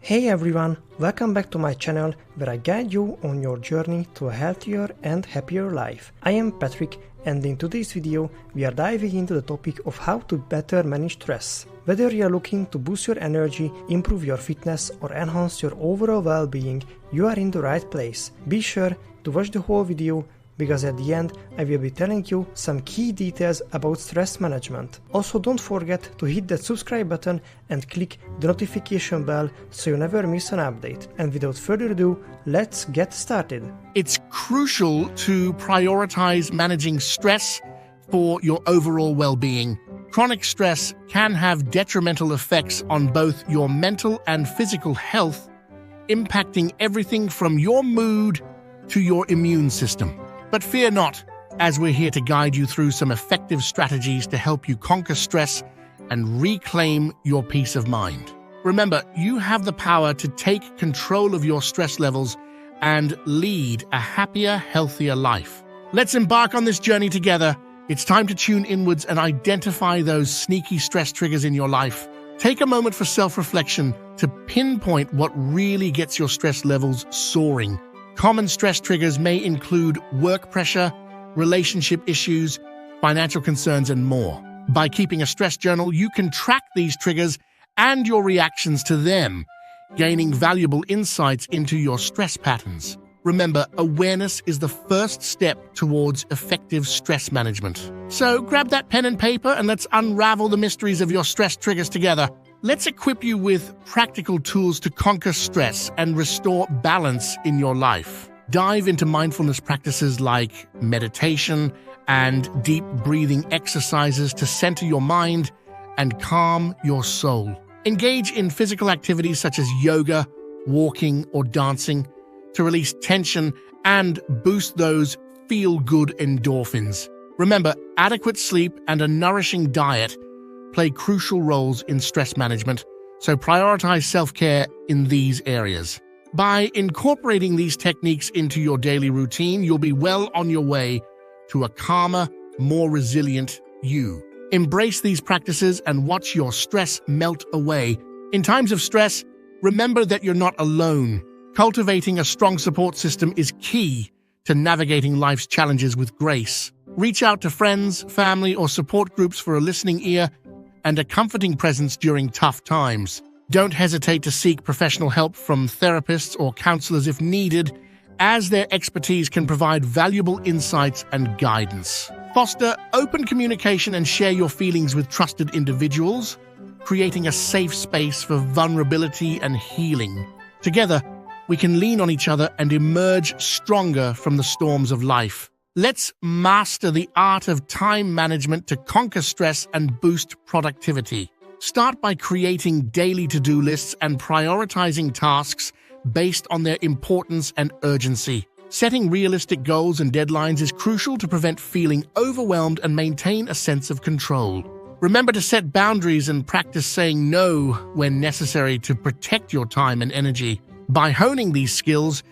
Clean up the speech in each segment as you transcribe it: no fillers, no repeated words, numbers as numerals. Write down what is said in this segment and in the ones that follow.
Hey everyone, welcome back to my channel where I guide you on your journey to a healthier and happier life. I am Patrick, and in today's video we are diving into the topic of how to better manage stress. Whether you are looking to boost your energy, improve your fitness or enhance your overall well-being, you are in the right place. Be sure to watch the whole video because at the end I will be telling you some key details about stress management. Also, don't forget to hit that subscribe button and click the notification bell so you never miss an update. And without further ado, let's get started. It's crucial to prioritize managing stress for your overall well-being. Chronic stress can have detrimental effects on both your mental and physical health, impacting everything from your mood to your immune system. But fear not, as we're here to guide you through some effective strategies to help you conquer stress and reclaim your peace of mind. Remember, you have the power to take control of your stress levels and lead a happier, healthier life. Let's embark on this journey together. It's time to tune inwards and identify those sneaky stress triggers in your life. Take a moment for self-reflection to pinpoint what really gets your stress levels soaring. Common stress triggers may include work pressure, relationship issues, financial concerns, and more. By keeping a stress journal, you can track these triggers and your reactions to them, gaining valuable insights into your stress patterns. Remember, awareness is the first step towards effective stress management. So grab that pen and paper and let's unravel the mysteries of your stress triggers together. Let's equip you with practical tools to conquer stress and restore balance in your life. Dive into mindfulness practices like meditation and deep breathing exercises to center your mind and calm your soul. Engage in physical activities such as yoga, walking, or dancing to release tension and boost those feel-good endorphins. Remember, adequate sleep and a nourishing diet play crucial roles in stress management, so prioritize self-care in these areas. By incorporating these techniques into your daily routine, you'll be well on your way to a calmer, more resilient you. Embrace these practices and watch your stress melt away. In times of stress, remember that you're not alone. Cultivating a strong support system is key to navigating life's challenges with grace. Reach out to friends, family, or support groups for a listening ear and a comforting presence during tough times. Don't hesitate to seek professional help from therapists or counselors if needed, as their expertise can provide valuable insights and guidance. Foster open communication and share your feelings with trusted individuals, creating a safe space for vulnerability and healing. Together, we can lean on each other and emerge stronger from the storms of life. Let's master the art of time management to conquer stress and boost productivity. Start by creating daily to-do lists and prioritizing tasks based on their importance and urgency. Setting realistic goals and deadlines is crucial to prevent feeling overwhelmed and maintain a sense of control. Remember to set boundaries and practice saying no when necessary to protect your time and energy. By honing these skills,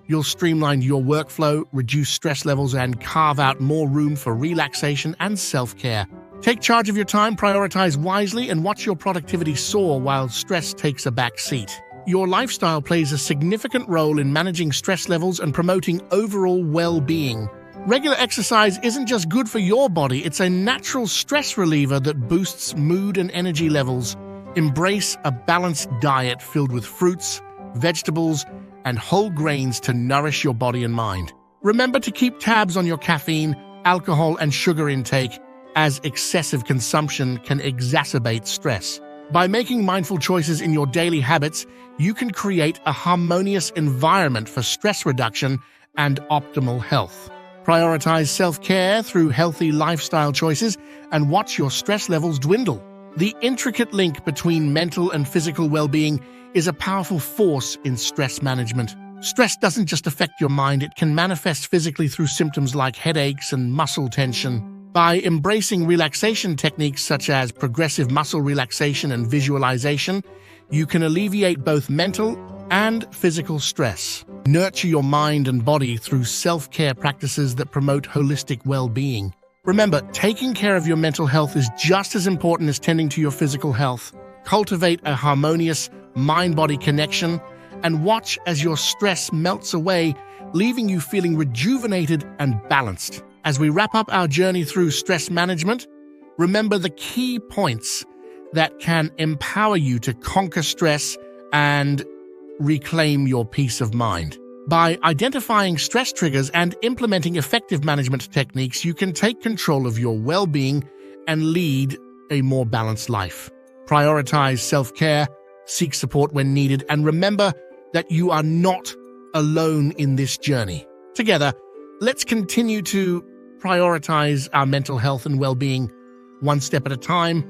you'll streamline your workflow, reduce stress levels, and carve out more room for relaxation and self-care. Take charge of your time, prioritize wisely, and watch your productivity soar while stress takes a back seat. Your lifestyle plays a significant role in managing stress levels and promoting overall well-being. Regular exercise isn't just good for your body, it's a natural stress reliever that boosts mood and energy levels. Embrace a balanced diet filled with fruits, vegetables, and whole grains to nourish your body and mind. Remember to keep tabs on your caffeine, alcohol, and sugar intake, as excessive consumption can exacerbate stress. By making mindful choices in your daily habits, you can create a harmonious environment for stress reduction and optimal health. Prioritize self-care through healthy lifestyle choices and watch your stress levels dwindle. The intricate link between mental and physical well-being is a powerful force in stress management. Stress doesn't just affect your mind, it can manifest physically through symptoms like headaches and muscle tension. By embracing relaxation techniques such as progressive muscle relaxation and visualization, you can alleviate both mental and physical stress. Nurture your mind and body through self-care practices that promote holistic well-being. Remember, taking care of your mental health is just as important as tending to your physical health. Cultivate a harmonious, mind-body connection, and watch as your stress melts away, leaving you feeling rejuvenated and balanced. As we wrap up our journey through stress management, remember the key points that can empower you to conquer stress and reclaim your peace of mind. By identifying stress triggers and implementing effective management techniques, you can take control of your well-being and lead a more balanced life. Prioritize self-care, seek support when needed, and remember that you are not alone in this journey. Together, let's continue to prioritize our mental health and well-being one step at a time.